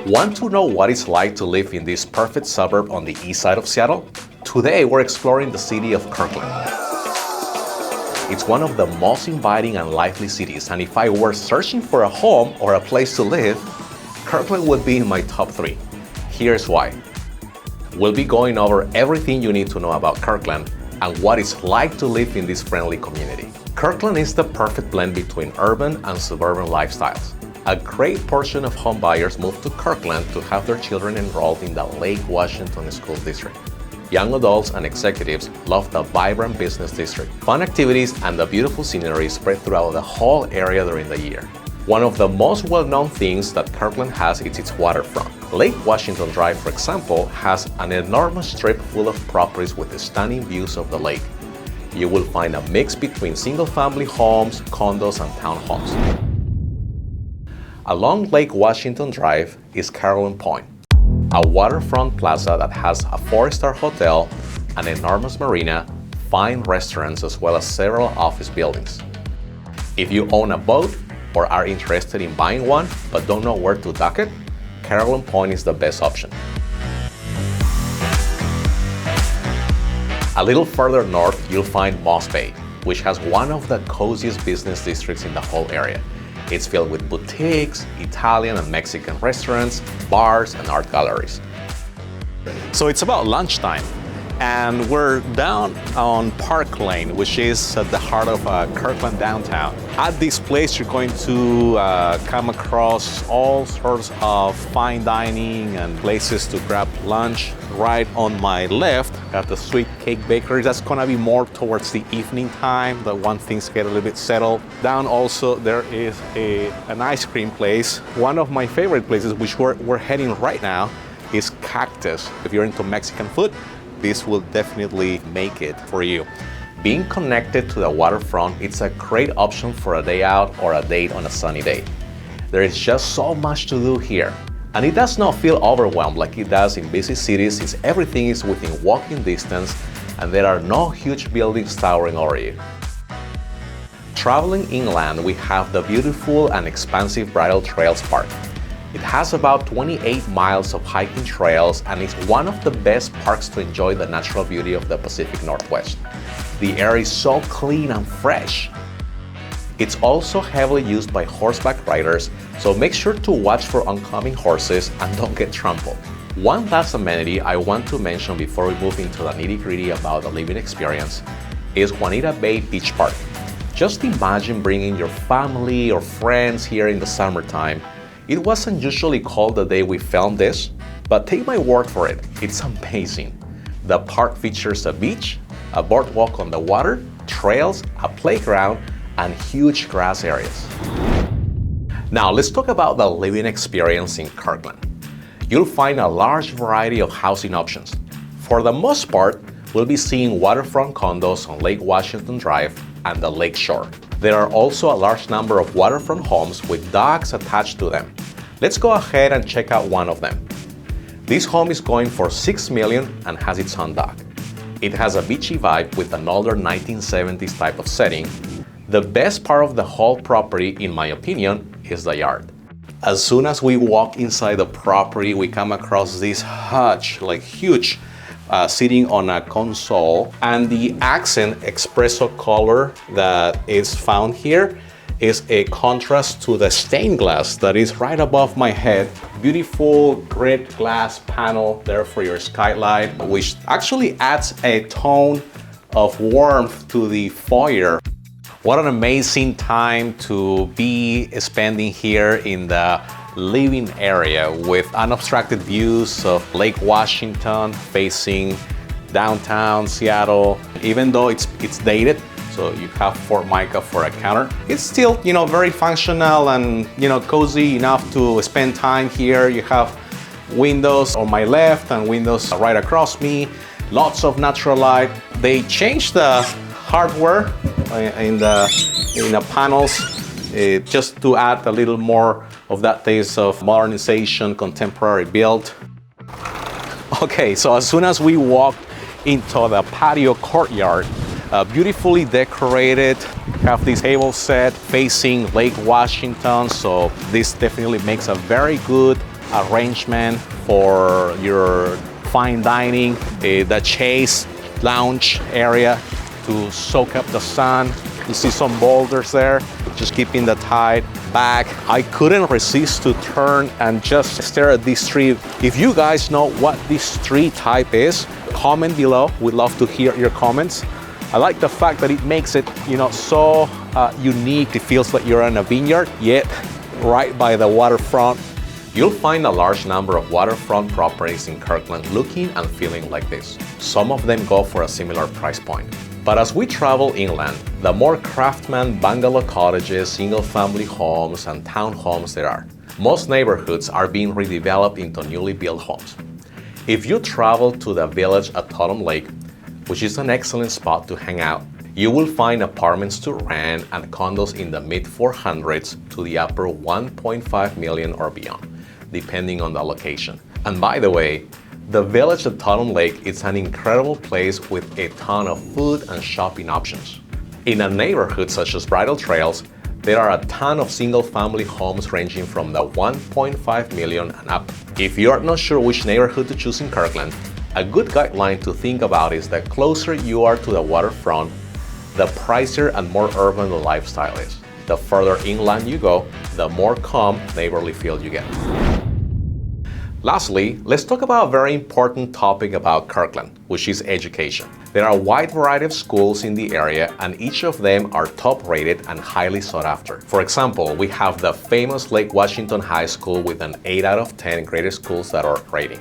Want to know what it's like to live in this perfect suburb on the east side of Seattle? Today we're exploring the city of Kirkland. It's one of the most inviting and lively cities, and if I were searching for a home or a place to live, Kirkland would be in my top 3. Here's why. We'll be going over everything you need to know about Kirkland and what it's like to live in this friendly community. Kirkland is the perfect blend between urban and suburban lifestyles. A great portion of home buyers move to Kirkland to have their children enrolled in the Lake Washington School District. Young adults and executives love the vibrant business district, fun activities, and the beautiful scenery spread throughout the whole area during the year. One of the most well-known things that Kirkland has is its waterfront. Lake Washington Drive, for example, has an enormous strip full of properties with stunning views of the lake. You will find a mix between single-family homes, condos, and townhomes. Along Lake Washington Drive is Carrilon Point, a waterfront plaza that has a 4-star hotel, an enormous marina, fine restaurants, as well as several office buildings. If you own a boat or are interested in buying one but don't know where to dock it, Carrilon Point is the best option. A little further north, you'll find Moss Bay, which has one of the coziest business districts in the whole area. It's filled with boutiques, Italian and Mexican restaurants, bars, and art galleries. So it's about lunchtime, and we're down on Park Lane, which is at the heart of Kirkland downtown. At this place, you're going to come across all sorts of fine dining and places to grab lunch. Right on my left, got the Sweet Cake Bakery. That's gonna be more towards the evening time, that when things get a little bit settled. Down also, there is an ice cream place. One of my favorite places, which we're heading right now, is Cactus. If you're into Mexican food, this will definitely make it for you. Being connected to the waterfront, it's a great option for a day out or a date on a sunny day. There is just so much to do here. And it does not feel overwhelmed like it does in busy cities, since everything is within walking distance and there are no huge buildings towering over you. Traveling inland, we have the beautiful and expansive Bridle Trails Park. It has about 28 miles of hiking trails and is one of the best parks to enjoy the natural beauty of the Pacific Northwest. The air is so clean and fresh. It's also heavily used by horseback riders, so make sure to watch for oncoming horses and don't get trampled. One last amenity I want to mention before we move into the nitty-gritty about the living experience is Juanita Bay Beach Park. Just imagine bringing your family or friends here in the summertime. It wasn't usually cold the day we filmed this, but take my word for it, it's amazing. The park features a beach, a boardwalk on the water, trails, a playground, and huge grass areas. Now let's talk about the living experience in Kirkland. You'll find a large variety of housing options. For the most part, we'll be seeing waterfront condos on Lake Washington Drive and the lake shore. There are also a large number of waterfront homes with docks attached to them. Let's go ahead and check out one of them. This home is going for $6 million and has its own dock. It has a beachy vibe with an older 1970s type of setting. The best part of the whole property, in my opinion, is the yard. As soon as we walk inside the property, we come across this hutch, huge, sitting on a console, and the accent espresso color that is found here is a contrast to the stained glass that is right above my head. Beautiful grid glass panel there for your skylight, which actually adds a tone of warmth to the foyer. What an amazing time to be spending here in the living area with unobstructed views of Lake Washington facing downtown Seattle. Even though it's dated, so you have Fort Micah for a counter, it's still, very functional and, cozy enough to spend time here. You have windows on my left and windows right across me, lots of natural light. They changed the hardware in the panels just to add a little more of that taste of modernization, contemporary build. Okay, so as soon as we walk into the patio courtyard, beautifully decorated, have this table set facing Lake Washington, so this definitely makes a very good arrangement for your fine dining, the Chase lounge area to soak up the sun. You see some boulders there, just keeping the tide back. I couldn't resist to turn and just stare at this tree. If you guys know what this tree type is, comment below. We'd love to hear your comments. I like the fact that it makes it, so unique. It feels like you're in a vineyard, yet right by the waterfront. You'll find a large number of waterfront properties in Kirkland looking and feeling like this. Some of them go for a similar price point. But as we travel inland, the more craftsman bungalow cottages, single-family homes, and townhomes there are. Most neighborhoods are being redeveloped into newly built homes. If you travel to the village at Totem Lake, which is an excellent spot to hang out, you will find apartments to rent and condos in the mid-400s to the upper 1.5 million or beyond, depending on the location. And by the way, the village at Totem Lake is an incredible place with a ton of food and shopping options. In a neighborhood such as Bridle Trails, there are a ton of single-family homes ranging from the 1.5 million and up. If you are not sure which neighborhood to choose in Kirkland, a good guideline to think about is that closer you are to the waterfront, the pricier and more urban the lifestyle is. The further inland you go, the more calm, neighborly feel you get. Lastly, let's talk about a very important topic about Kirkland, which is education. There are a wide variety of schools in the area, and each of them are top-rated and highly sought after. For example, we have the famous Lake Washington High School with an 8 out of 10 greatest schools that are rating.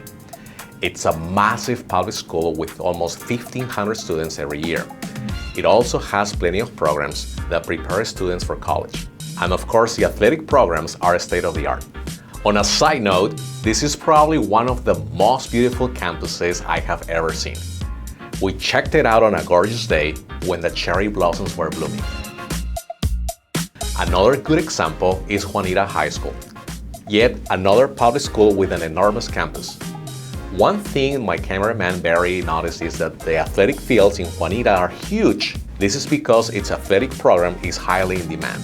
It's a massive public school with almost 1,500 students every year. It also has plenty of programs that prepare students for college. And of course, the athletic programs are state-of-the-art. On a side note, this is probably one of the most beautiful campuses I have ever seen. We checked it out on a gorgeous day when the cherry blossoms were blooming. Another good example is Juanita High School, yet another public school with an enormous campus. One thing my cameraman Barry noticed is that the athletic fields in Juanita are huge. This is because its athletic program is highly in demand.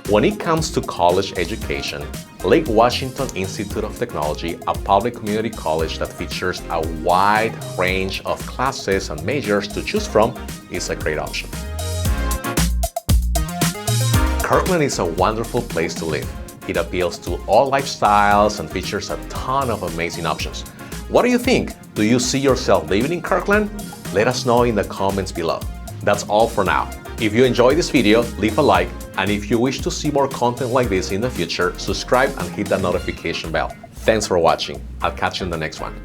When it comes to college education, Lake Washington Institute of Technology, a public community college that features a wide range of classes and majors to choose from, is a great option. Kirkland is a wonderful place to live. It appeals to all lifestyles and features a ton of amazing options. What do you think? Do you see yourself living in Kirkland? Let us know in the comments below. That's all for now. If you enjoyed this video, leave a like, and if you wish to see more content like this in the future, subscribe and hit that notification bell. Thanks for watching. I'll catch you in the next one.